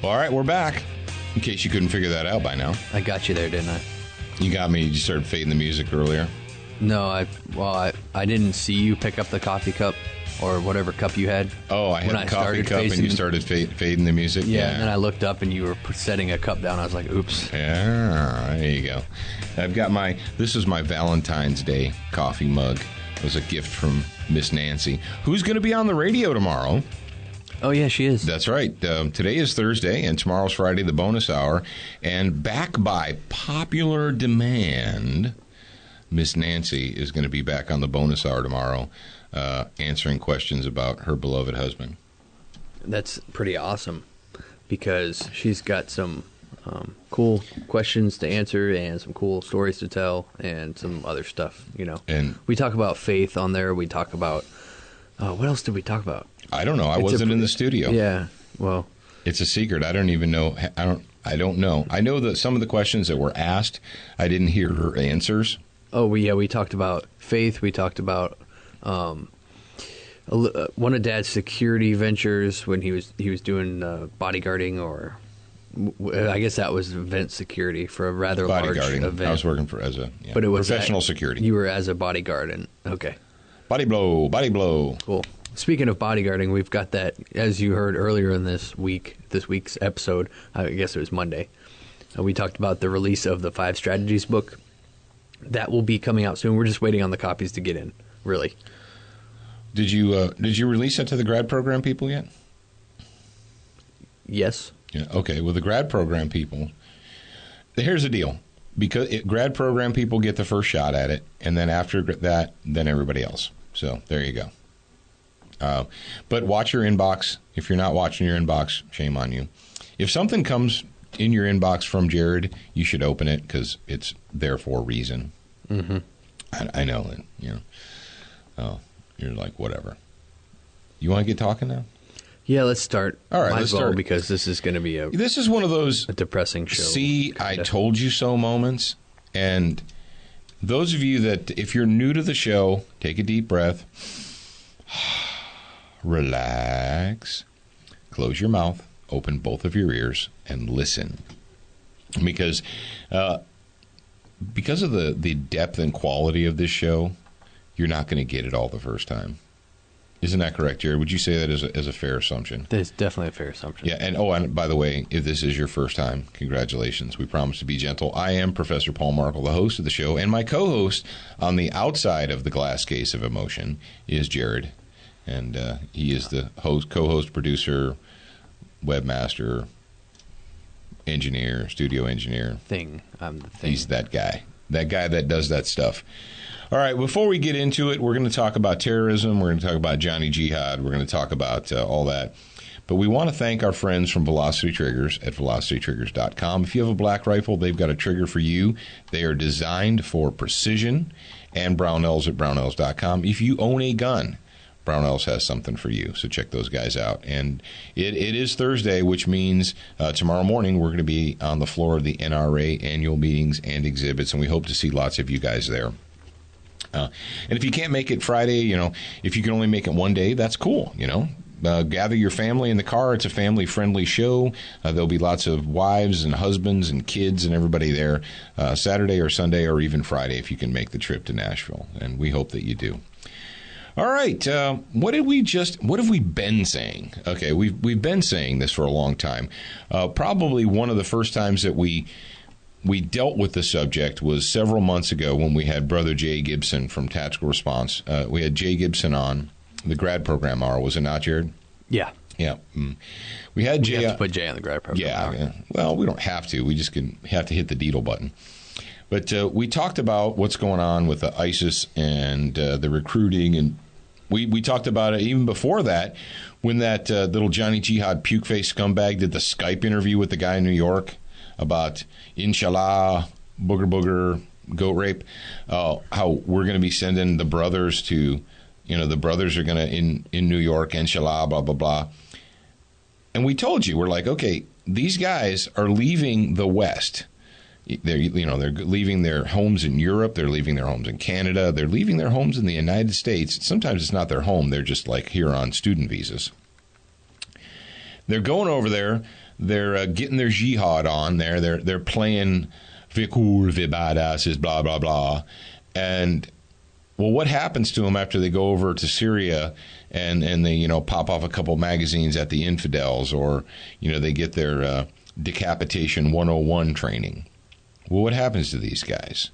All right, we're back. In case you couldn't figure that out by now. I got you there, didn't I? You got me. You started fading the music earlier. No, I didn't see you pick up the coffee cup or whatever cup you had. Oh, I had a coffee cup and you started fading the music? Yeah, and then I looked up and you were setting a cup down. I was like, oops. Yeah, there you go. I've got this is my Valentine's Day coffee mug. It was a gift from Miss Nancy, who's going to be on the radio tomorrow. Oh, yeah, she is. That's right. Today is Thursday, and tomorrow's Friday, the bonus hour. And back by popular demand, Miss Nancy is going to be back on the bonus hour tomorrow, answering questions about her beloved husband. That's pretty awesome, because she's got some cool questions to answer and some cool stories to tell and some other stuff, And we talk about faith on there. We talk about, what else did we talk about? I don't know. I wasn't in the studio. Yeah, well. It's a secret. I don't even know. I don't know. I know that some of the questions that were asked, I didn't hear her answers. Oh, we talked about faith. We talked about one of Dad's security ventures when he was doing bodyguarding, or I guess that was event security for a rather large event. I was working as a but it was professional security. You were as a bodyguard, and okay. Body blow. Cool. Speaking of bodyguarding, we've got that, as you heard earlier in this week's episode, I guess it was Monday, we talked about the release of the 5 Strategies book. That will be coming out soon. We're just waiting on the copies to get in, really. Did you release it to the grad program people yet? Yes. Yeah. Okay. Well, the grad program people, here's the deal. Because grad program people get the first shot at it, and then after that, then everybody else. So there you go. But watch your inbox. If you're not watching your inbox, shame on you. If something comes in your inbox from Jared, you should open it because it's there for a reason. Mm-hmm. I know that, Oh, you're like, whatever. You want to get talking now? Yeah, let's start. All right, let's start. Because this is going to be This is one of those a depressing show. See, kinda. I told you so moments. And those of you that, if you're new to the show, take a deep breath. Relax, close your mouth, open both of your ears, and listen. Because of the depth and quality of this show, you're not going to get it all the first time. Isn't that correct, Jared? Would you say that as a fair assumption? That's definitely a fair assumption. Yeah, and by the way, if this is your first time, congratulations. We promise to be gentle. I am Professor Paul Markle, the host of the show, and my co-host on the outside of the glass case of emotion is Jared. And he is the host, co-host, producer, webmaster, engineer, studio engineer. I'm the thing. He's that guy that does that stuff. All right, before we get into it, we're going to talk about terrorism. We're going to talk about Johnny Jihad. We're going to talk about all that. But we want to thank our friends from Velocity Triggers at velocitytriggers.com. If you have a black rifle, they've got a trigger for you. They are designed for precision. And Brownells at brownells.com. If you own a gun, Brownells has something for you, so check those guys out. And it is Thursday, which means tomorrow morning we're going to be on the floor of the NRA annual meetings and exhibits, and we hope to see lots of you guys there. And if you can't make it Friday, if you can only make it one day, that's cool, Gather your family in the car. It's a family-friendly show. There'll be lots of wives and husbands and kids and everybody there Saturday or Sunday or even Friday if you can make the trip to Nashville, and we hope that you do. All right, what have we been saying? Okay, we've been saying this for a long time. Probably one of the first times that we dealt with the subject was several months ago when we had Brother Jay Gibson from Tactical Response. We had Jay Gibson on the grad program hour, was it not, Jared? Yeah. Yeah. We had Jay. We have to put Jay on the grad program hour. Yeah. Well, we don't have to. We just have to hit the Deedle button. But we talked about what's going on with the ISIS and the recruiting, and we talked about it even before that when that little Johnny Jihad puke-faced scumbag did the Skype interview with the guy in New York about inshallah, booger, goat rape, how we're going to be sending the brothers to, the brothers are going to, in New York, inshallah, blah, blah, blah. And we told you, we're like, okay, these guys are leaving the West. They're leaving their homes in Europe. They're leaving their homes in Canada. They're leaving their homes in the United States. Sometimes it's not their home. They're just like here on student visas. They're going over there. they're getting their jihad on there. They're playing "Vi cool, vi badasses," blah blah blah, and well, what happens to them after they go over to Syria and they pop off a couple magazines at the infidels, or they get their decapitation 101 training? Well, what happens to these guys?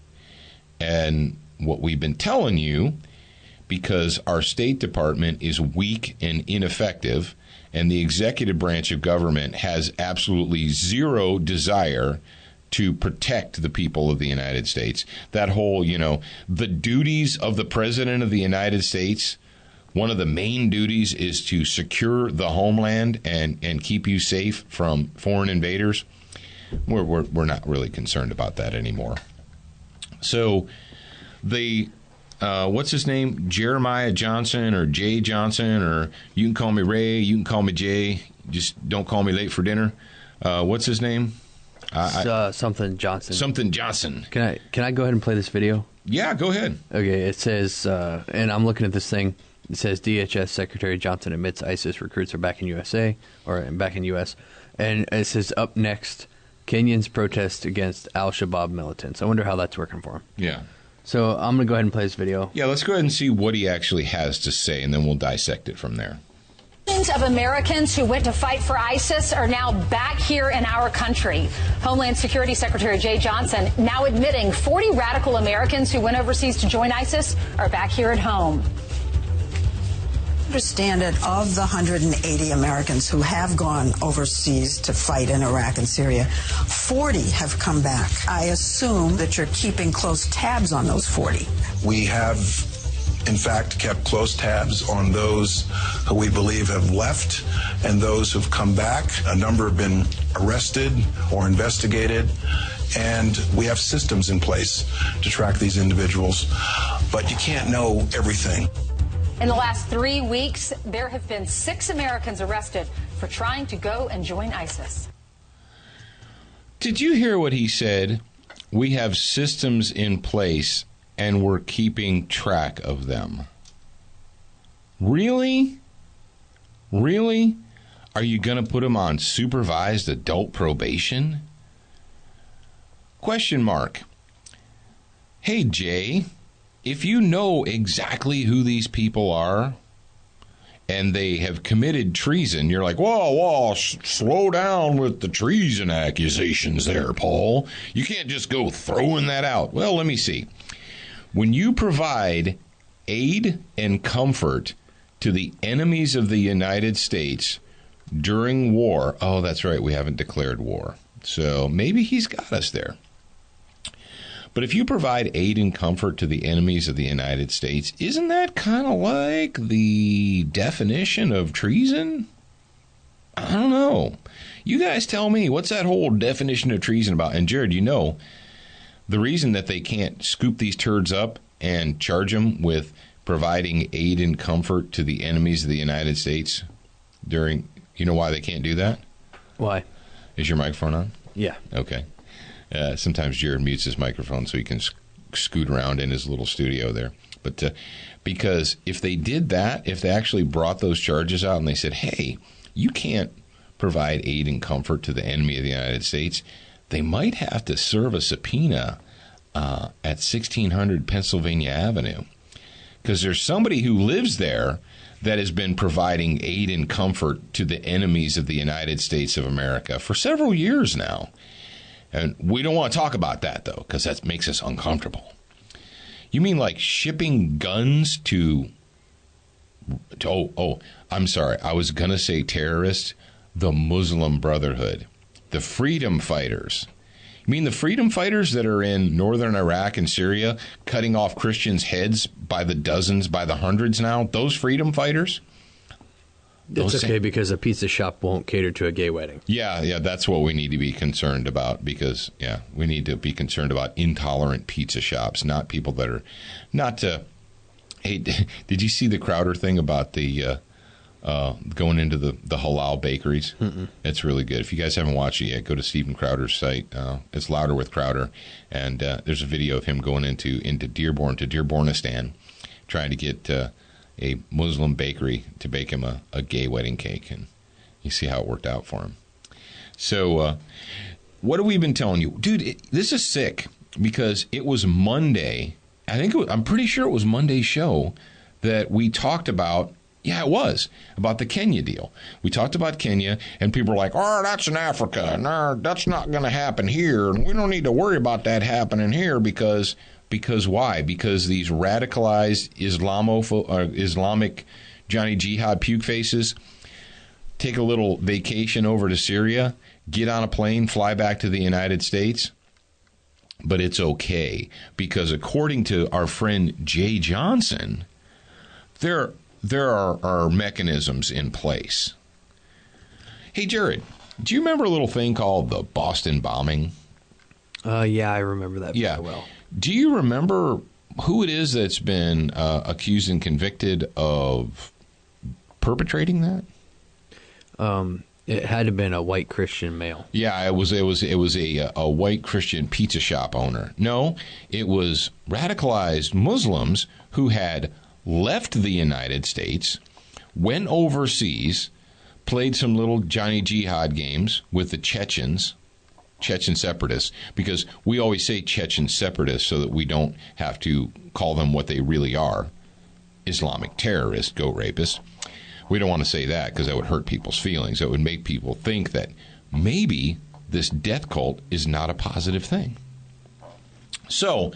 And what we've been telling you, because our State Department is weak and ineffective, and the executive branch of government has absolutely zero desire to protect the people of the United States. That whole, the duties of the President of the United States, one of the main duties is to secure the homeland and keep you safe from foreign invaders. We're not really concerned about that anymore. So the what's his name? Jeremiah Johnson, or Jay Johnson, or you can call me Ray, you can call me Jay, just don't call me late for dinner. What's his name? Something Johnson. Something Johnson. Can I go ahead and play this video? Yeah, go ahead. Okay, it says, and I'm looking at this thing. It says DHS Secretary Johnson admits ISIS recruits are back in USA, or back in U.S. And it says, up next, Kenyans protest against al-Shabaab militants. I wonder how that's working for him. Yeah. So I'm going to go ahead and play this video. Yeah, let's go ahead and see what he actually has to say, and then we'll dissect it from there. Millions of Americans who went to fight for ISIS are now back here in our country. Homeland Security Secretary Jay Johnson now admitting 40 radical Americans who went overseas to join ISIS are back here at home. Understand it, of the 180 Americans who have gone overseas to fight in Iraq and Syria, 40 have come back. I assume that you're keeping close tabs on those 40. We have, in fact, kept close tabs on those who we believe have left and those who've come back. A number have been arrested or investigated, and we have systems in place to track these individuals. But you can't know everything. In the last 3 weeks, there have been 6 Americans arrested for trying to go and join ISIS. Did you hear what he said? We have systems in place and we're keeping track of them. Really? Really? Are you going to put them on supervised adult probation? Question mark. Hey, Jay, if you know exactly who these people are and they have committed treason, you're like, whoa, slow down with the treason accusations there, Paul. You can't just go throwing that out. Well, let me see. When you provide aid and comfort to the enemies of the United States during war, oh, that's right, we haven't declared war. So maybe he's got us there. But if you provide aid and comfort to the enemies of the United States, isn't that kind of like the definition of treason? I don't know. You guys tell me, what's that whole definition of treason about? And Jared, the reason that they can't scoop these turds up and charge them with providing aid and comfort to the enemies of the United States during, you know why they can't do that? Why? Is your microphone on? Yeah. Okay. Sometimes Jared mutes his microphone so he can scoot around in his little studio there. But because if they did that, if they actually brought those charges out and they said, hey, you can't provide aid and comfort to the enemy of the United States, they might have to serve a subpoena at 1600 Pennsylvania Avenue. Because there's somebody who lives there that has been providing aid and comfort to the enemies of the United States of America for several years now. And we don't want to talk about that, though, because that makes us uncomfortable. You mean like shipping guns to I'm sorry. I was going to say terrorists, the Muslim Brotherhood, the freedom fighters. You mean the freedom fighters that are in northern Iraq and Syria cutting off Christians' heads by the dozens, by the hundreds now? Those freedom fighters? It's okay because a pizza shop won't cater to a gay wedding. Yeah, that's what we need to be concerned about because, we need to be concerned about intolerant pizza shops, not people that are not. Hey, did you see the Crowder thing about the going into the halal bakeries? Mm-mm. It's really good. If you guys haven't watched it yet, go to Stephen Crowder's site. It's Louder with Crowder, and there's a video of him going into Dearborn, to Dearbornistan, trying to get a Muslim bakery to bake him a gay wedding cake, and you see how it worked out for him. So, what have we been telling you? Dude, this is sick because it was Monday. I'm pretty sure it was Monday's show that we talked about. Yeah, it was about the Kenya deal. We talked about Kenya, and people were like, oh, that's in Africa. No, that's not going to happen here. And we don't need to worry about that happening here because why? Because these radicalized Islamic Johnny Jihad puke faces take a little vacation over to Syria, get on a plane, fly back to the United States. But it's okay because according to our friend Jay Johnson, there are mechanisms in place. Hey, Jared, do you remember a little thing called the Boston bombing? Yeah, I remember that very well. Do you remember who it is that's been accused and convicted of perpetrating that? It had to have been a white Christian male. Yeah, it was a white Christian pizza shop owner. No, it was radicalized Muslims who had left the United States, went overseas, played some little Johnny Jihad games with the Chechen separatists, because we always say Chechen separatists so that we don't have to call them what they really are, Islamic terrorists, goat rapists. We don't want to say that because that would hurt people's feelings. It would make people think that maybe this death cult is not a positive thing. So,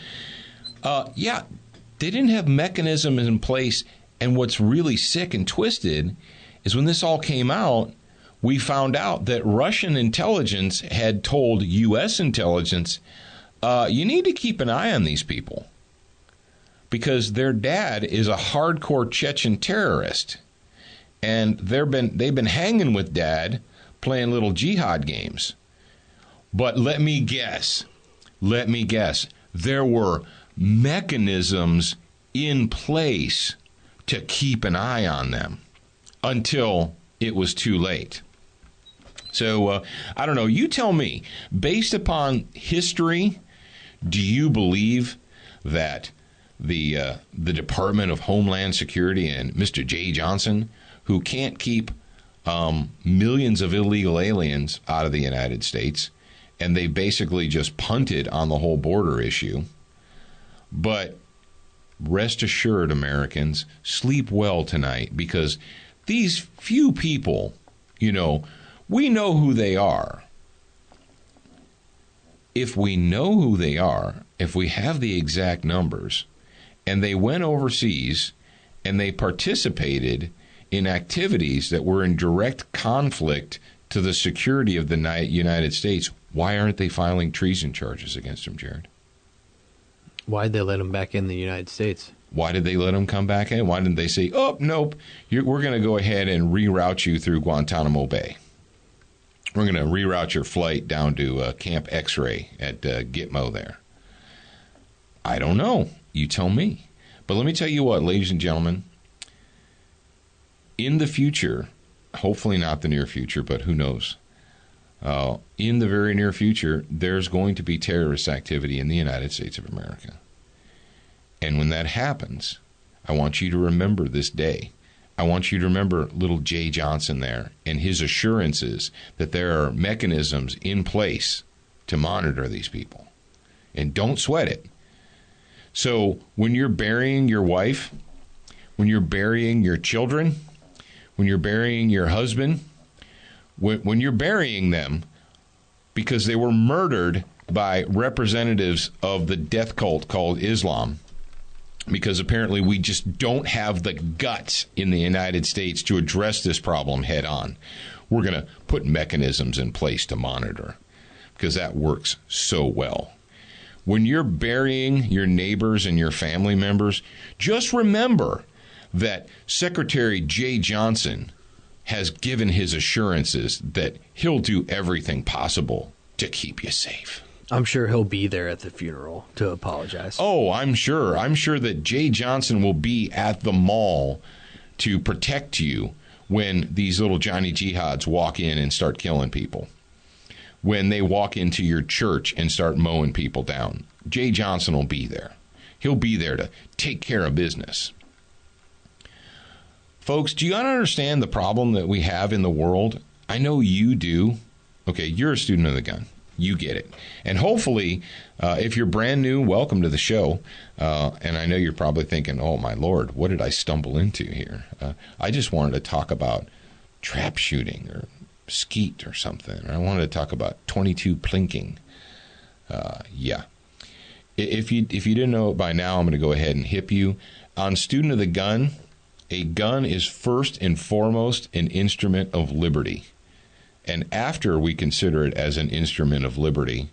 they didn't have mechanisms in place. And what's really sick and twisted is when this all came out, we found out that Russian intelligence had told U.S. intelligence, you need to keep an eye on these people because their dad is a hardcore Chechen terrorist. And they've been hanging with Dad, playing little jihad games. But let me guess, there were mechanisms in place to keep an eye on them until it was too late. So, I don't know, you tell me, based upon history, do you believe that the Department of Homeland Security and Mr. Jay Johnson, who can't keep millions of illegal aliens out of the United States, and they basically just punted on the whole border issue. But rest assured, Americans, sleep well tonight, because these few people, we know who they are. If we know who they are, if we have the exact numbers, and they went overseas and they participated in activities that were in direct conflict to the security of the United States, why aren't they filing treason charges against them, Jared? Why'd they let them back in the United States? Why did they let them come back in? Why didn't they say, oh, nope, we're going to go ahead and reroute you through Guantanamo Bay. We're going to reroute your flight down to Camp X-Ray at Gitmo there. I don't know. You tell me. But let me tell you what, ladies and gentlemen, in the future, hopefully not the near future, but who knows, in the very near future, there's going to be terrorist activity in the United States of America. And when that happens, I want you to remember this day. I want you to remember little Jay Johnson there and his assurances that there are mechanisms in place to monitor these people. And don't sweat it. So when you're burying your wife, when you're burying your children, when you're burying your husband, when you're burying them because they were murdered by representatives of the death cult called Islam, because apparently we just don't have the guts in the United States to address this problem head on. We're going to put mechanisms in place to monitor because that works so well. When you're burying your neighbors and your family members, just remember that Secretary Jay Johnson has given his assurances that he'll do everything possible to keep you safe. I'm sure he'll be there at the funeral to apologize. Oh, I'm sure. I'm sure that Jay Johnson will be at the mall to protect you when these little Johnny Jihads walk in and start killing people. When they walk into your church and start mowing people down. Jay Johnson will be there. He'll be there to take care of business. Folks, do you understand the problem that we have in the world? I know you do. Okay, you're a student of the gun. You get it. And hopefully, if you're brand new, welcome to the show. And I know you're probably thinking, oh, my Lord, what did I stumble into here? I just wanted to talk about trap shooting or skeet or something. I wanted to talk about 22 plinking. Yeah. If you didn't know it by now, I'm going to go ahead and hip you. On Student of the Gun, a gun is first and foremost an instrument of liberty. And after we consider it as an instrument of liberty,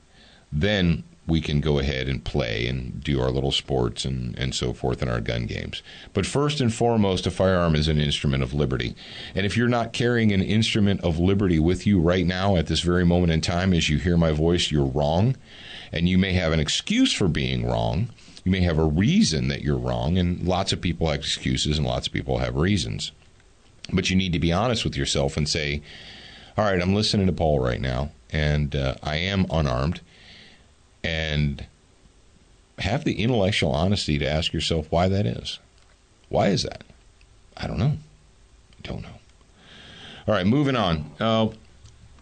then we can go ahead and play and do our little sports and so forth in our gun games. But first and foremost, a firearm is an instrument of liberty. And if you're not carrying an instrument of liberty with you right now at this very moment in time, as you hear my voice, you're wrong. And you may have an excuse for being wrong. You may have a reason that you're wrong. And lots of people have excuses and lots of people have reasons. But you need to be honest with yourself and say, all right, I'm listening to Paul right now, and I am unarmed, and have the intellectual honesty to ask yourself why that is. Why is that? I don't know. Don't know. All right, moving on.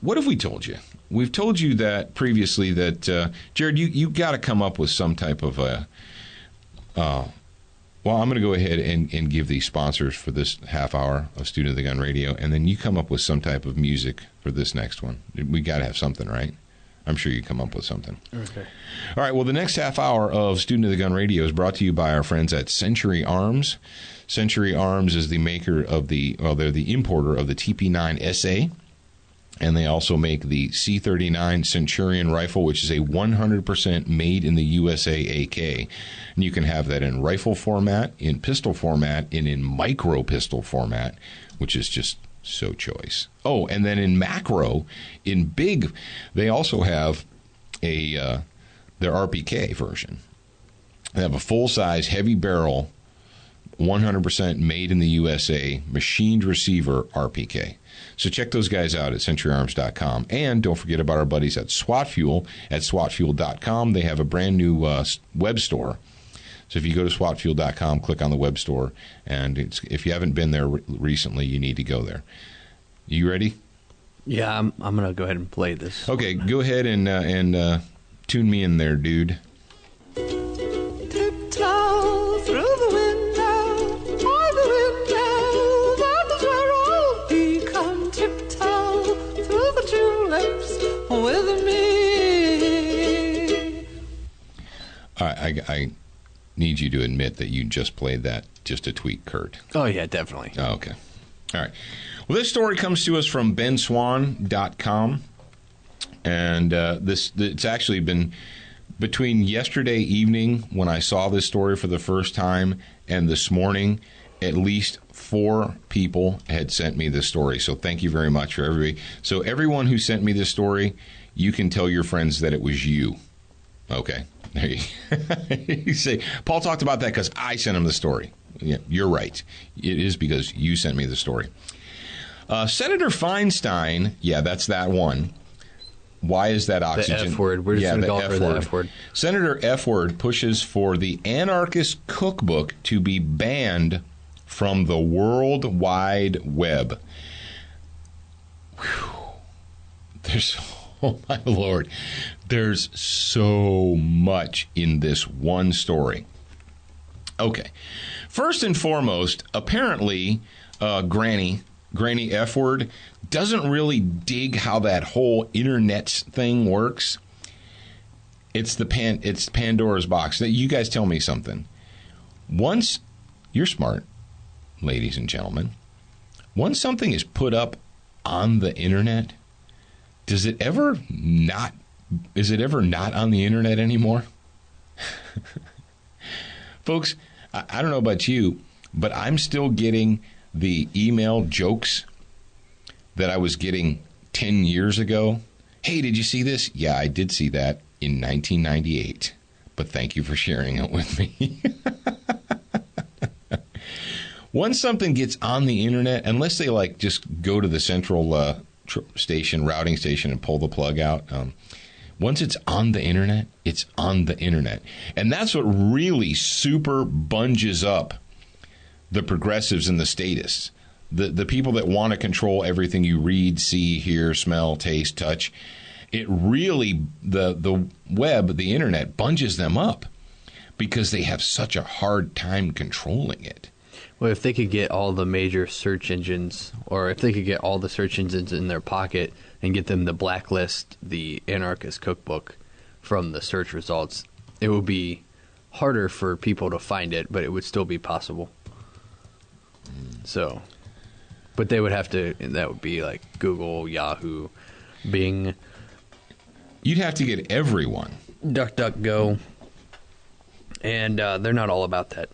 What have we told you? We've told you that previously that, Jared, you got to come up with some type of a... Well, I'm going to go ahead and give the sponsors for this half hour of Student of the Gun Radio, and then you come up with some type of music for this next one. We got to have something, right? I'm sure you come up with something. Okay. All right, well, the next half hour of Student of the Gun Radio is brought to you by our friends at Century Arms. Century Arms is the maker of they're the importer of the TP9 SA. And they also make the C39 Centurion rifle, which is a 100% made in the USA AK. And you can have that in rifle format, in pistol format, and in micro pistol format, which is just so choice. Oh, and then in macro, in big, they also have their RPK version. They have a full-size, heavy barrel, 100% made in the USA, machined receiver RPK. So check those guys out at centuryarms.com. And don't forget about our buddies at SWAT Fuel at swatfuel.com. They have a brand new web store. So if you go to swatfuel.com, click on the web store. And if you haven't been there recently, you need to go there. You ready? Yeah, I'm going to go ahead and play this. Okay, go ahead and tune me in there, dude. Tiptoe through the window, by the window, that is where I'll be. Come tiptoe through the tulips with me. I need you to admit that you just played that just to tweet Kurt. Oh, yeah, definitely. Oh, okay. All right. Well, this story comes to us from benswan.com. And it's actually been between yesterday evening when I saw this story for the first time and this morning, at least 4 people had sent me this story. So thank you very much for everybody. So everyone who sent me this story, you can tell your friends that it was you. Okay. There you say, Paul talked about that because I sent him the story. Yeah, you're right. It is because you sent me the story. Senator Feinstein, yeah, that's that one. Why is that oxygen? The F word. We're just going to go for the F word. Senator F word pushes for the anarchist cookbook to be banned from the World Wide Web. Whew. Oh my Lord. There's so much in this one story. Okay. First and foremost, apparently, Granny F word doesn't really dig how that whole internet thing works. It's Pandora's box. You guys tell me something. Once you're smart, ladies and gentlemen, once something is put up on the internet, is it ever not on the internet anymore? Folks, I don't know about you, but I'm still getting the email jokes that I was getting 10 years ago. Hey, did you see this? Yeah, I did see that in 1998. But thank you for sharing it with me. Once something gets on the internet, unless they just go to the central routing station and pull the plug out, once it's on the internet, it's on the internet. And that's what really super bunges up the progressives and the statists. the people that want to control everything you read, see, hear, smell, taste, touch, it really, the web, the internet, bunges them up because they have such a hard time controlling it. Well, if they could get all the major search engines, or if they could get all the search engines in their pocket and get them to blacklist the Anarchist Cookbook from the search results, it would be harder for people to find it, but it would still be possible. So, but they would have to, and that would be like Google, Yahoo, Bing. You'd have to get everyone. DuckDuckGo. And they're not all about that.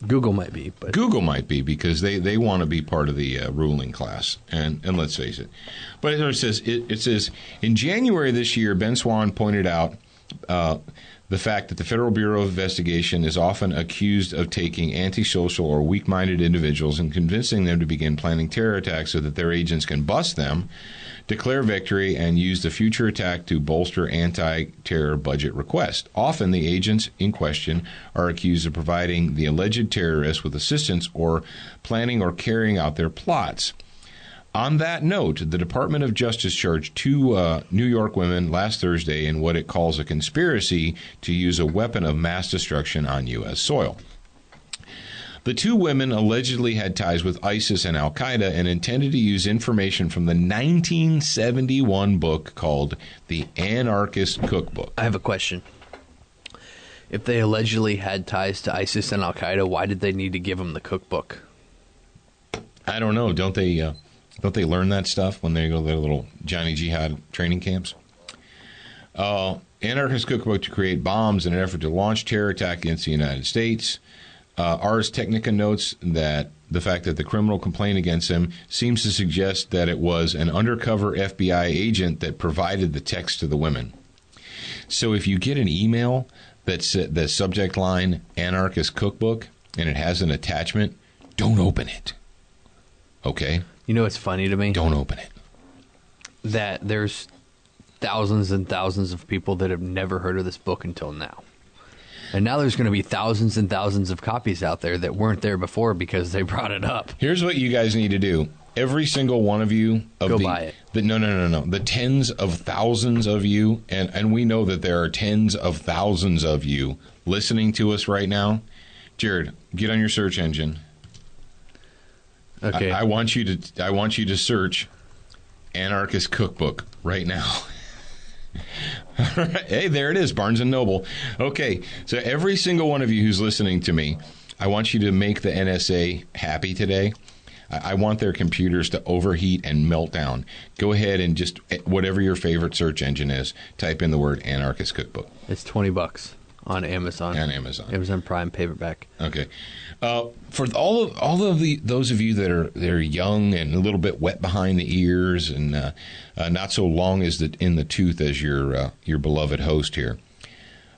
Google might be. But Google might be because they want to be part of the ruling class. And let's face it. But it says, in January this year, Ben Swann pointed out the fact that the Federal Bureau of Investigation is often accused of taking antisocial or weak-minded individuals and convincing them to begin planning terror attacks so that their agents can bust them, declare victory, and use the future attack to bolster anti-terror budget requests. Often the agents in question are accused of providing the alleged terrorists with assistance or planning or carrying out their plots. On that note, the Department of Justice charged 2 New York women last Thursday in what it calls a conspiracy to use a weapon of mass destruction on U.S. soil. The 2 women allegedly had ties with ISIS and al-Qaeda and intended to use information from the 1971 book called The Anarchist Cookbook. I have a question. If they allegedly had ties to ISIS and al-Qaeda, why did they need to give them the cookbook? I don't know. Don't they learn that stuff when they go to their little Johnny Jihad training camps? Anarchist Cookbook to create bombs in an effort to launch terror attack against the United States. Ars Technica notes that the fact that the criminal complaint against him seems to suggest that it was an undercover FBI agent that provided the text to the women. So if you get an email that's the subject line Anarchist Cookbook and it has an attachment, don't open it. Okay? You know what's funny to me? Don't open it. That there's thousands and thousands of people that have never heard of this book until now. And now there's going to be thousands and thousands of copies out there that weren't there before because they brought it up. Here's what you guys need to do. Every single one of you go buy it. No. The tens of thousands of you, and we know that there are tens of thousands of you listening to us right now. Jared, get on your search engine. Okay. I want you to search Anarchist Cookbook right now. Hey, there it is, Barnes & Noble. Okay, so every single one of you who's listening to me, I want you to make the NSA happy today. I want their computers to overheat and melt down. Go ahead and just, whatever your favorite search engine is, type in the word Anarchist Cookbook. It's $20 on Amazon. On Amazon. Amazon Prime paperback. Okay. For all of those of you that are young and a little bit wet behind the ears and not so long as in the tooth as your beloved host here,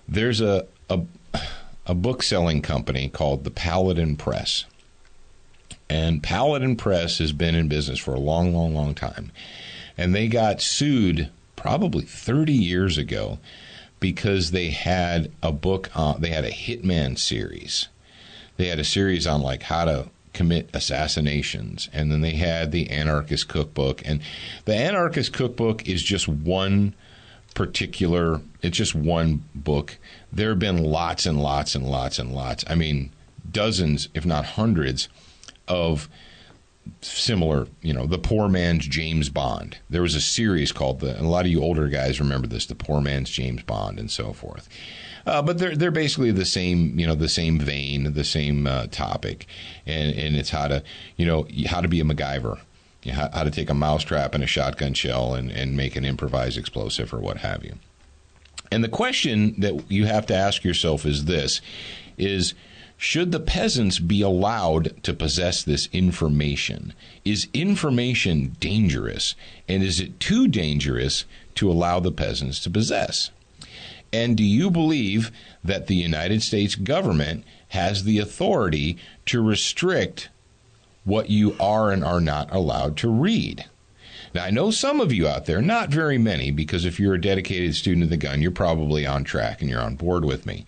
there's a book selling company called the Paladin Press, and Paladin Press has been in business for a long, long, long time, and they got sued probably 30 years ago because they had a book they had a hitman series. They had a series on like how to commit assassinations, and then they had the Anarchist Cookbook. And the Anarchist Cookbook is just one particular, it's just one book. There have been lots and lots and lots and lots. I mean, dozens, if not hundreds, of similar, the poor man's James Bond. There was a series called and a lot of you older guys remember this, the poor man's James Bond and so forth. But they're basically the same, the same vein, the same topic, and it's how to be a MacGyver, how to take a mousetrap and a shotgun shell and make an improvised explosive or what have you. And the question that you have to ask yourself is this: should the peasants be allowed to possess this information? Is information dangerous, and is it too dangerous to allow the peasants to possess? And do you believe that the United States government has the authority to restrict what you are and are not allowed to read? Now, I know some of you out there, not very many, because if you're a dedicated student of the gun, you're probably on track and you're on board with me.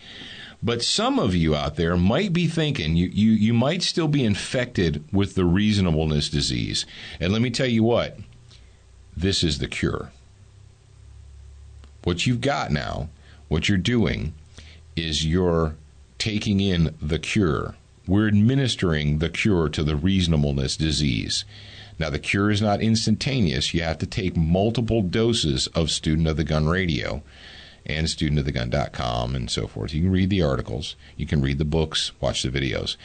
But some of you out there might be thinking you might still be infected with the reasonableness disease. And let me tell you what, this is the cure. What you've got now, what you're doing, is you're taking in the cure. We're administering the cure to the reasonableness disease. Now, the cure is not instantaneous. You have to take multiple doses of Student of the Gun Radio and studentofthegun.com and so forth. You can read the articles, you can read the books, watch the videos.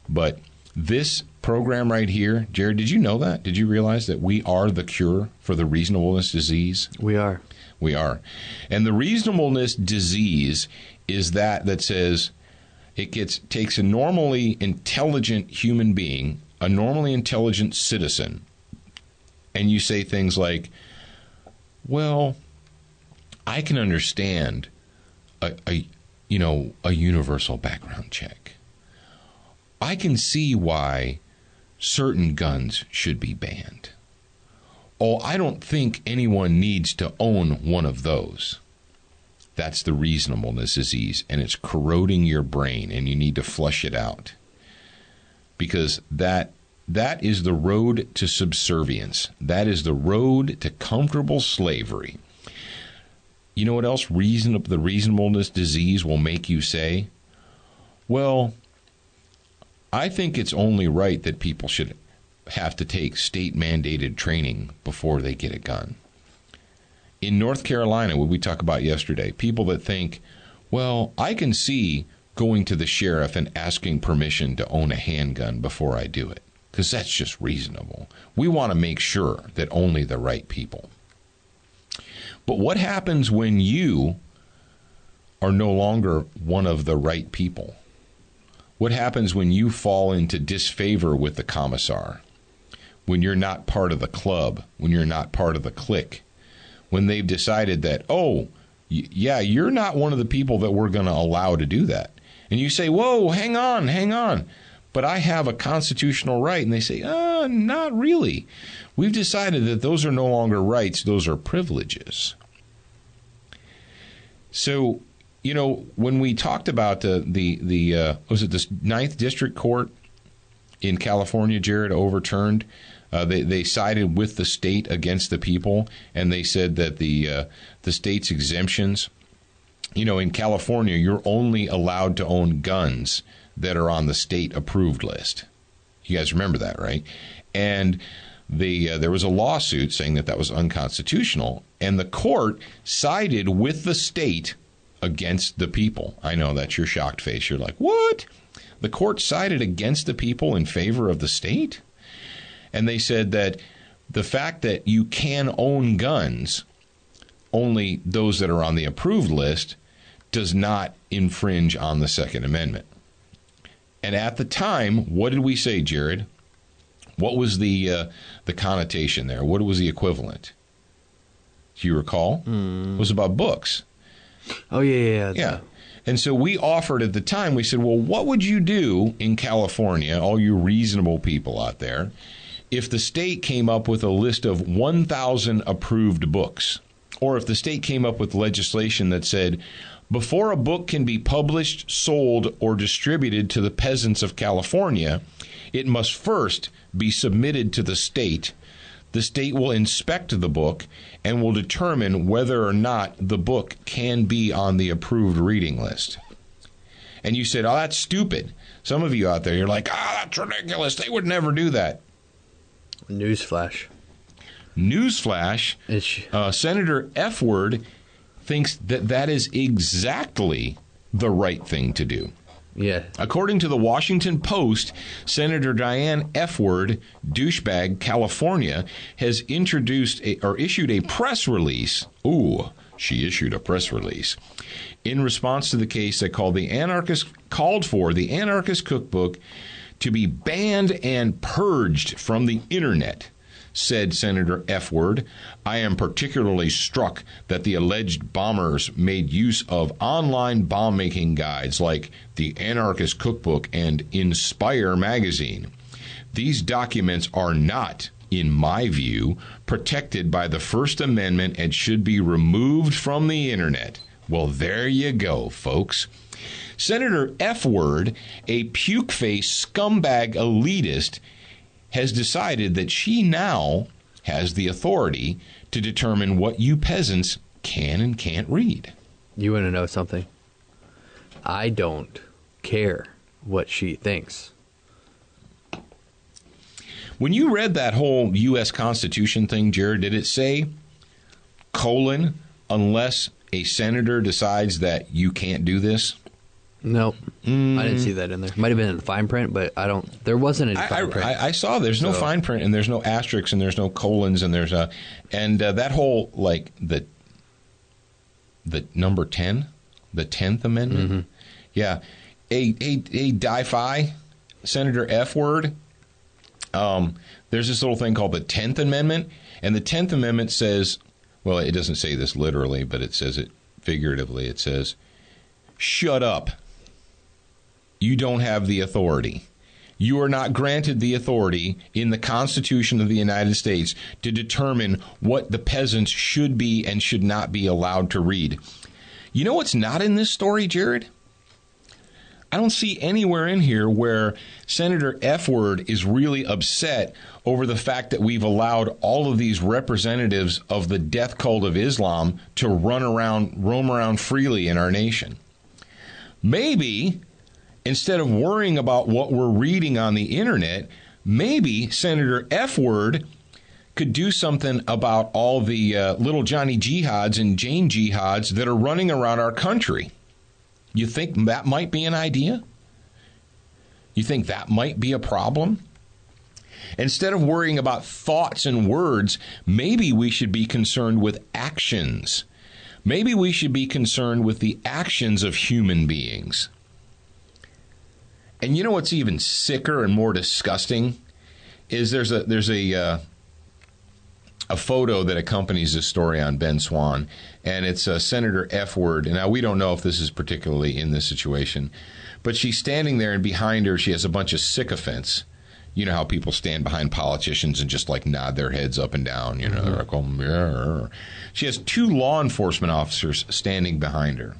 But this program right here, Jared, did you know that? Did you realize that we are the cure for the reasonableness disease? We are. We are. And the reasonableness disease is that says it takes a normally intelligent human being, a normally intelligent citizen, and you say things like, well, I can understand a universal background check. I can see why certain guns should be banned. Oh, I don't think anyone needs to own one of those. That's the reasonableness disease, and it's corroding your brain, and you need to flush it out. Because that is the road to subservience. That is the road to comfortable slavery. You know what else the reasonableness disease will make you say? Well, I think it's only right that people should have to take state-mandated training before they get a gun. In North Carolina, what we talked about yesterday, people that think, well, I can see going to the sheriff and asking permission to own a handgun before I do it, because that's just reasonable. We want to make sure that only the right people. But what happens when you are no longer one of the right people? What happens when you fall into disfavor with the commissar? When you're not part of the club, when you're not part of the clique, when they've decided that, oh, yeah, you're not one of the people that we're going to allow to do that. And you say, whoa, hang on. But I have a constitutional right. And they say, not really. We've decided that those are no longer rights. Those are privileges. So, when we talked about was it the 9th District Court in California, Jared, overturned, they sided with the state against the people, and they said that the state's exemptions, in California, you're only allowed to own guns that are on the state-approved list. You guys remember that, right? And there was a lawsuit saying that was unconstitutional, and the court sided with the state against the people. I know that's your shocked face. You're like, what? The court sided against the people in favor of the state? And they said that the fact that you can own guns, only those that are on the approved list, does not infringe on the Second Amendment. And at the time, what did we say, Jared? What was the connotation there? What was the equivalent? Do you recall? It was about books. Oh, yeah. Yeah. And so we offered at the time, we said, well, what would you do in California, all you reasonable people out there, if the state came up with a list of 1,000 approved books? Or if the state came up with legislation that said, before a book can be published, sold, or distributed to the peasants of California, it must first be submitted to the state. The state will inspect the book and will determine whether or not the book can be on the approved reading list. And you said, oh, that's stupid. Some of you out there, you're like, that's ridiculous. They would never do that. Newsflash. Senator F. Word thinks that is exactly the right thing to do. Yeah. According to the Washington Post, Senator Diane F. Word, douchebag, California, has issued a press release. Ooh, she issued a press release in response to the case that called for the Anarchist Cookbook to be banned and purged from the internet. Said Senator F. Word, I am particularly struck that the alleged bombers made use of online bomb-making guides like the Anarchist Cookbook and Inspire magazine. These documents are not, in my view, protected by the First Amendment and should be removed from the internet. Well, there you go, folks. Senator F. Word, a puke-faced scumbag elitist, has decided that she now has the authority to determine what you peasants can and can't read. You want to know something? I don't care what she thinks. When you read that whole U.S. Constitution thing, Jared, did it say, unless a senator decides that you can't do this? No, I didn't see that in there. Might have been in the fine print, but there wasn't any fine print. I saw there's no fine print, and there's no asterisks, and there's no colons, and there's that whole, like, the number 10, the 10th Amendment. Mm-hmm. Yeah. A die-fi, Senator F. Word, there's this little thing called the 10th Amendment, and the 10th Amendment says, well, it doesn't say this literally, but it says it figuratively. It says, shut up. You don't have the authority. You are not granted the authority in the Constitution of the United States to determine what the peasants should be and should not be allowed to read. You know what's not in this story, Jared? I don't see anywhere in here where Senator F. Word is really upset over the fact that we've allowed all of these representatives of the death cult of Islam to roam around freely in our nation. Maybe, instead of worrying about what we're reading on the internet, maybe Senator F. Word could do something about all the little Johnny Jihads and Jane Jihads that are running around our country. You think that might be an idea? You think that might be a problem? Instead of worrying about thoughts and words, maybe we should be concerned with actions. Maybe we should be concerned with the actions of human beings. And you know what's even sicker and more disgusting is there's a photo that accompanies this story on Ben Swann, and it's Senator F. Word. And now we don't know if this is particularly in this situation, but she's standing there, and behind her she has a bunch of sycophants. You know how people stand behind politicians and just like nod their heads up and down. You know, they're like, oh, yeah. She has two law enforcement officers standing behind her.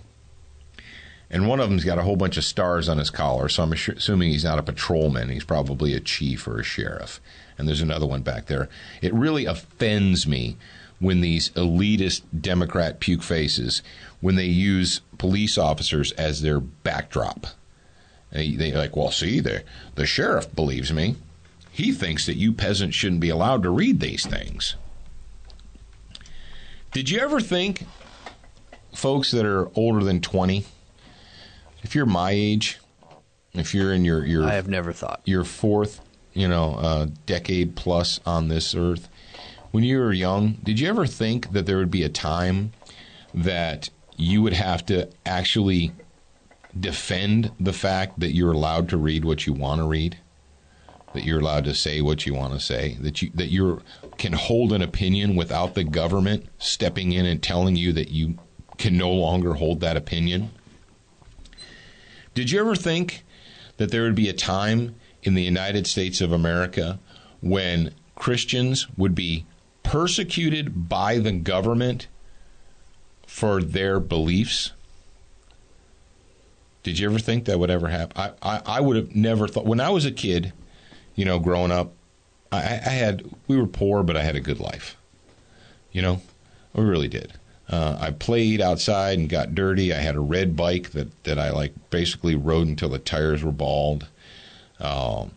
And one of them's got a whole bunch of stars on his collar, so I'm assuming he's not a patrolman. He's probably a chief or a sheriff. And there's another one back there. It really offends me when these elitist Democrat puke faces, when they use police officers as their backdrop. They're like, well, see, the sheriff believes me. He thinks that you peasants shouldn't be allowed to read these things. Did you ever think, folks that are older than 20, if you're my age, if you're in your I have never thought. Your fourth, decade plus on this earth, when you were young, did you ever think that there would be a time that you would have to actually defend the fact that you're allowed to read what you want to read, that you're allowed to say what you want to say, that you can hold an opinion without the government stepping in and telling you that you can no longer hold that opinion? Did you ever think that there would be a time in the United States of America when Christians would be persecuted by the government for their beliefs? Did you ever think that would ever happen? I would have never thought. When I was a kid, growing up, we were poor, but I had a good life. We really did. I played outside and got dirty. I had a red bike that I basically rode until the tires were bald. I'd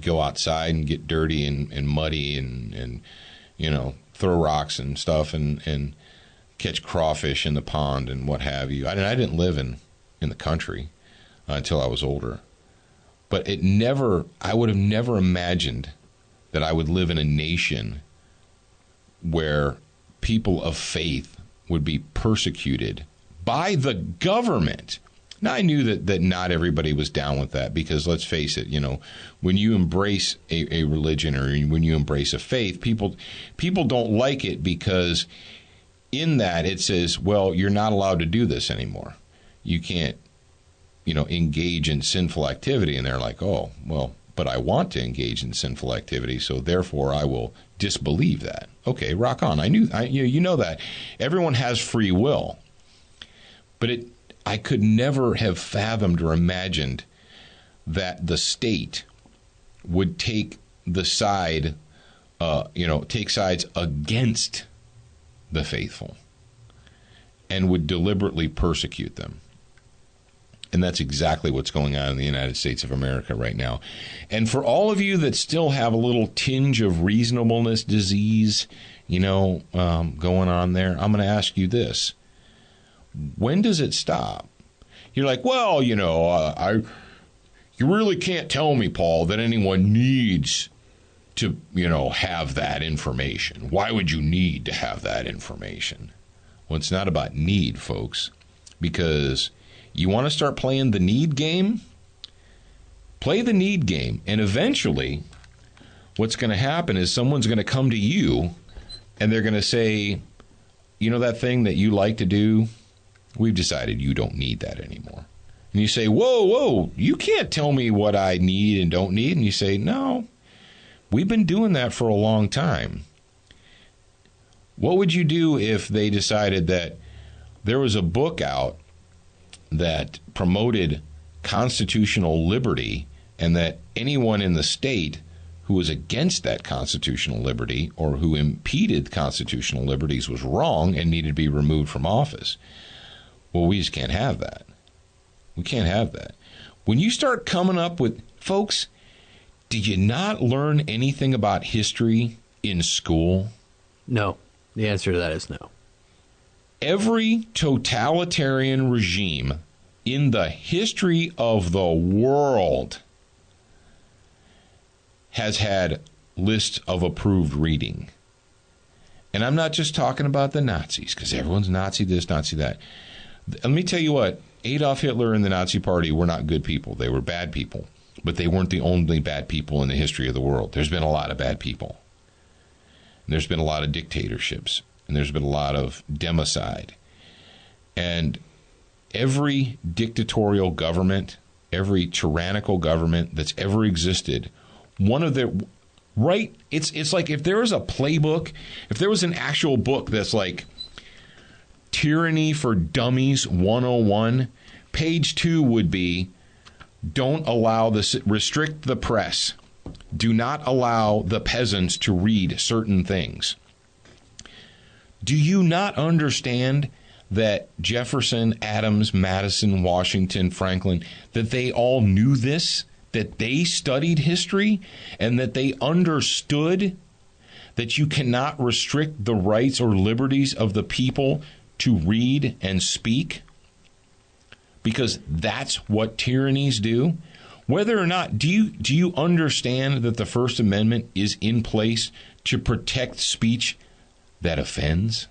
go outside and get dirty and muddy and throw rocks and stuff and catch crawfish in the pond and what have you. I didn't live in the country until I was older. But I would have never imagined that I would live in a nation where people of faith would be persecuted by the government. Now, I knew that not everybody was down with that because, let's face it, when you embrace a religion or when you embrace a faith, people don't like it because in that it says, well, you're not allowed to do this anymore. You can't, engage in sinful activity. And they're like, oh, well, but I want to engage in sinful activity, so therefore I will disbelieve that. Okay, rock on. You know that. Everyone has free will. But I could never have fathomed or imagined that the state would take the side, take sides against the faithful and would deliberately persecute them. And that's exactly what's going on in the United States of America right now. And for all of you that still have a little tinge of reasonableness disease, going on there, I'm going to ask you this. When does it stop? You're like, well, you really can't tell me, Paul, that anyone needs to, have that information. Why would you need to have that information? Well, it's not about need, folks, because you want to start playing the need game? Play the need game. And eventually, what's going to happen is someone's going to come to you and they're going to say, that thing that you like to do, we've decided you don't need that anymore. And you say, whoa, you can't tell me what I need and don't need. And you say, no, we've been doing that for a long time. What would you do if they decided that there was a book out that promoted constitutional liberty and that anyone in the state who was against that constitutional liberty or who impeded constitutional liberties was wrong and needed to be removed from office? Well, we just can't have that. We can't have that. When you start coming up with, folks, did you not learn anything about history in school? No. The answer to that is no. Every totalitarian regime in the history of the world has had lists of approved reading. And I'm not just talking about the Nazis, because everyone's Nazi this, Nazi that. Let me tell you what, Adolf Hitler and the Nazi Party were not good people. They were bad people. But they weren't the only bad people in the history of the world. There's been a lot of bad people. And there's been a lot of dictatorships. And there's been a lot of democide. And every dictatorial government, every tyrannical government that's ever existed, one of their... Right? It's like if there was a playbook, if there was an actual book that's like Tyranny for Dummies 101, page 2 would be, don't allow this, restrict the press. Do not allow the peasants to read certain things. Do you not understand that Jefferson, Adams, Madison, Washington, Franklin, that they all knew this, that they studied history, and that they understood that you cannot restrict the rights or liberties of the people to read and speak? Because that's what tyrannies do. Whether or not, do you understand that the First Amendment is in place to protect speech that offends?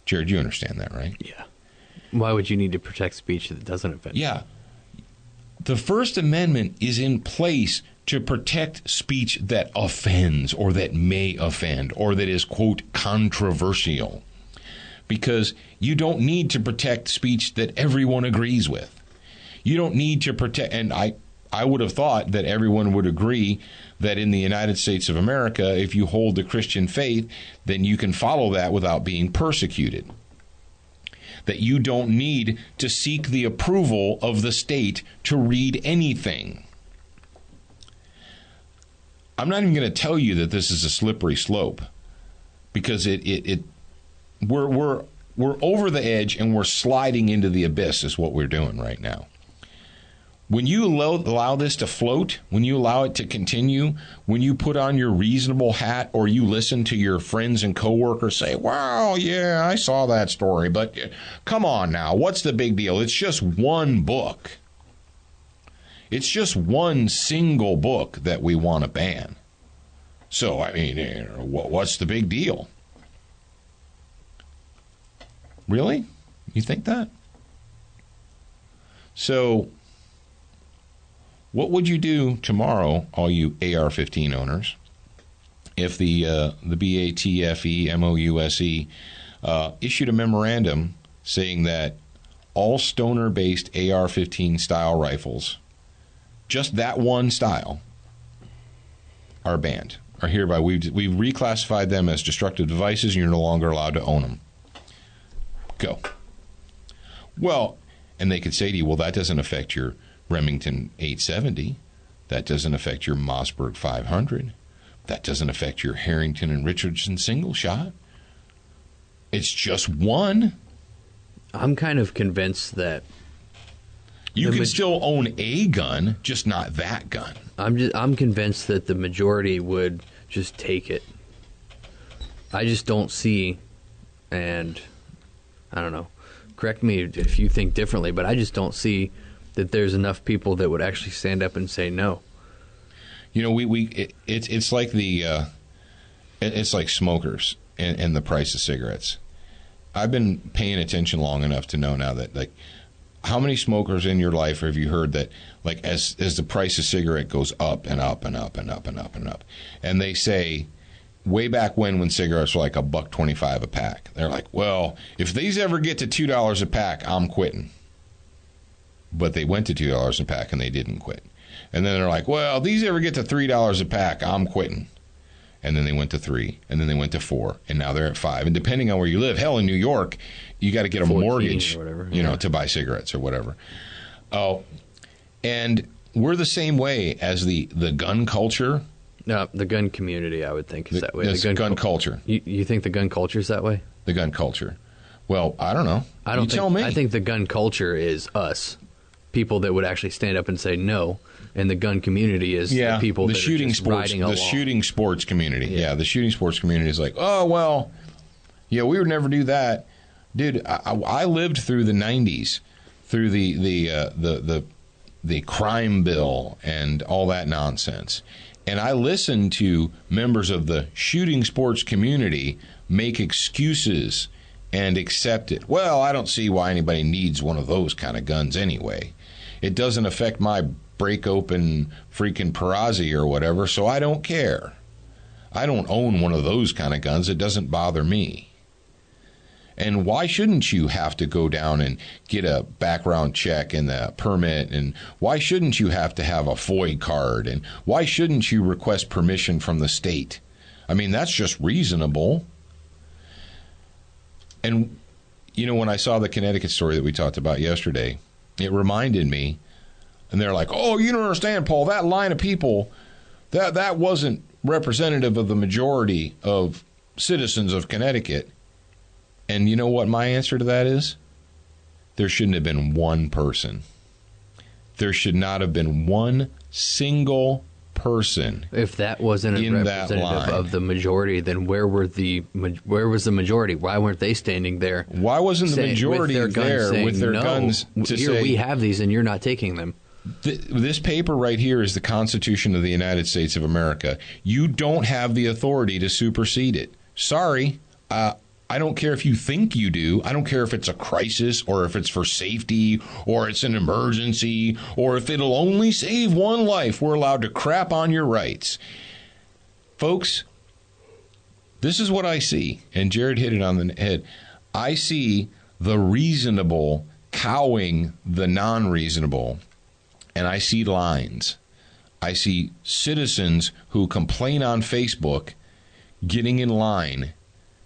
Jared, you understand that, right? Yeah. Why would you need to protect speech that doesn't offend? Yeah. The First Amendment is in place to protect speech that offends or that may offend or that is, quote, controversial. Because you don't need to protect speech that everyone agrees with. You don't need to protect, and I would have thought that everyone would agree that in the United States of America, if you hold the Christian faith, then you can follow that without being persecuted. That you don't need to seek the approval of the state to read anything. I'm not even going to tell you that this is a slippery slope, because we're over the edge and we're sliding into the abyss is what we're doing right now. When you allow this to float, when you allow it to continue, when you put on your reasonable hat or you listen to your friends and coworkers say, well, yeah, I saw that story, but come on now, what's the big deal? It's just one book. It's just one single book that we want to ban. So, I mean, what's the big deal? Really? You think that? So, what would you do tomorrow, all you AR-15 owners, if the BATFE MOUSE issued a memorandum saying that all stoner-based AR-15 style rifles, just that one style, are banned, are hereby, we've reclassified them as destructive devices, and you're no longer allowed to own them. Go. Well, and they could say to you, well, that doesn't affect your Remington 870. That doesn't affect your Mossberg 500. That doesn't affect your Harrington and Richardson single shot. It's just one. I'm kind of convinced that you can still own a gun, just not that gun. I'm convinced that the majority would just take it. I just don't see, and I don't know, correct me if you think differently, but I just don't see that there's enough people that would actually stand up and say no. You know, it's like it's like smokers and the price of cigarettes. I've been paying attention long enough to know now that, like, how many smokers in your life have you heard that, like, as the price of cigarette goes up and up and up and up and up and up, and they say, way back when cigarettes were like $1.25 a pack, they're like, well, if these ever get to $2 a pack, I'm quitting. But they went to $2 a pack and they didn't quit. And then they're like, well, these ever get to $3 a pack, I'm quitting. And then they went to 3, and then they went to 4, and now they're at 5. And depending on where you live, hell, in New York, you got to get a mortgage, or whatever, you know, to buy cigarettes or whatever. Oh, and we're the same way as the gun culture. No, the gun community, I would think, is that way. The gun culture. You think the gun culture is that way? The gun culture. Well, I don't know. Tell me. I think the gun culture is us, people that would actually stand up and say no, and the gun community is the people that are just riding along. The shooting sports community. Yeah, the shooting sports community is like, oh, well, yeah, we would never do that. Dude, I lived through the 90s, through the crime bill and all that nonsense. And I listened to members of the shooting sports community make excuses and accept it. Well, I don't see why anybody needs one of those kind of guns anyway. It doesn't affect my break open freaking Perazzi or whatever, so I don't care. I don't own one of those kind of guns. It doesn't bother me. And why shouldn't you have to go down and get a background check and the permit? And why shouldn't you have to have a FOID card? And why shouldn't you request permission from the state? I mean, that's just reasonable. And, you know, when I saw the Connecticut story that we talked about yesterday, it reminded me, and they're like, oh, you don't understand, Paul, that line of people, that wasn't representative of the majority of citizens of Connecticut. And you know what my answer to that is? There shouldn't have been one person. There should not have been one single person. If that wasn't a representative of the majority, then where was the majority? Why weren't they standing there? Why wasn't the majority there with their guns to say, we have these and you're not taking them? This paper right here is the Constitution of the United States of America. You don't have the authority to supersede it. Sorry. I don't care if you think you do. I don't care if it's a crisis or if it's for safety or it's an emergency or if it'll only save one life. We're allowed to crap on your rights. Folks, this is what I see. And Jared hit it on the head. I see the reasonable cowing the non-reasonable. And I see lines. I see citizens who complain on Facebook getting in line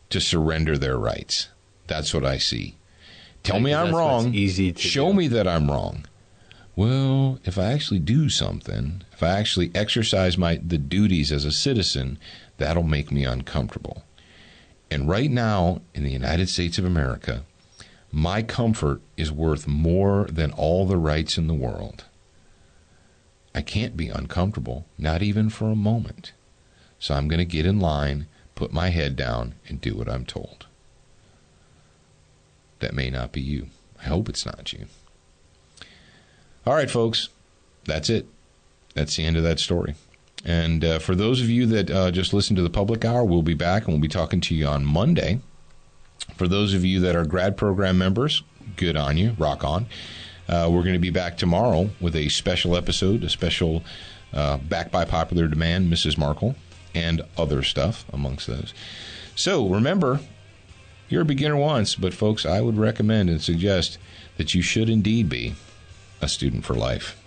to surrender their rights. That's what I see. Tell me I'm wrong. Show me that I'm wrong. Well, if I actually do something, if I actually exercise the duties as a citizen, that'll make me uncomfortable. And right now, in the United States of America, my comfort is worth more than all the rights in the world. I can't be uncomfortable, not even for a moment. So I'm going to get in line, put my head down, and do what I'm told. That may not be you. I hope it's not you. All right, folks, that's it. That's the end of that story. And for those of you that just listened to the Public Hour, we'll be back, and we'll be talking to you on Monday. For those of you that are grad program members, good on you. Rock on. We're going to be back tomorrow with a special episode, a special back by popular demand, Mrs. Markle, and other stuff amongst those. So remember, you're a beginner once, but folks, I would recommend and suggest that you should indeed be a student for life.